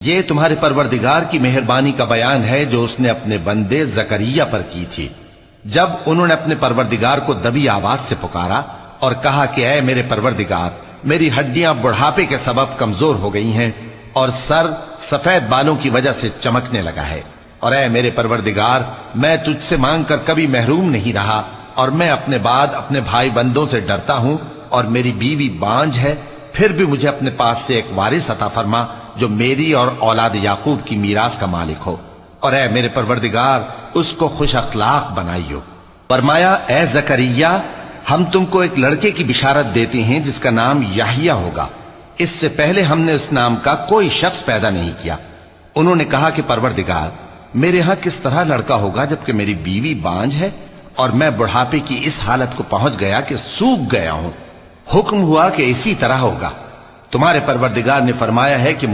یہ تمہارے پروردگار کی مہربانی کا بیان ہے جو اس نے اپنے بندے زکریا پر کی تھی، جب انہوں نے اپنے پروردگار کو دبی آواز سے پکارا اور کہا کہ اے میرے پروردگار، میری ہڈیاں بڑھاپے کے سبب کمزور ہو گئی ہیں اور سر سفید بالوں کی وجہ سے چمکنے لگا ہے، اور اے میرے پروردگار، میں تجھ سے مانگ کر کبھی محروم نہیں رہا، اور میں اپنے بعد اپنے بھائی بندوں سے ڈرتا ہوں، اور میری بیوی بانجھ ہے، پھر بھی مجھے اپنے پاس سے ایک وارث عطا فرما جو میری اور اولاد یعقوب کی میراث کا مالک ہو، اور اے میرے پروردگار اس کو خوش اخلاق بنائیو۔ فرمایا اے زکریا، ہم تم کو ایک لڑکے کی بشارت دیتے ہیں جس کا نام یحییٰ ہوگا، اس سے پہلے ہم نے اس نام کا کوئی شخص پیدا نہیں کیا۔ انہوں نے کہا کہ پروردگار، میرے ہاں کس طرح لڑکا ہوگا جبکہ میری بیوی بانجھ ہے اور میں بڑھاپے کی اس حالت کو پہنچ گیا کہ سوکھ گیا ہوں۔ حکم ہوا کہ اسی طرح ہوگا۔ تمہارے پروردگار نے فرمایا ہے کہ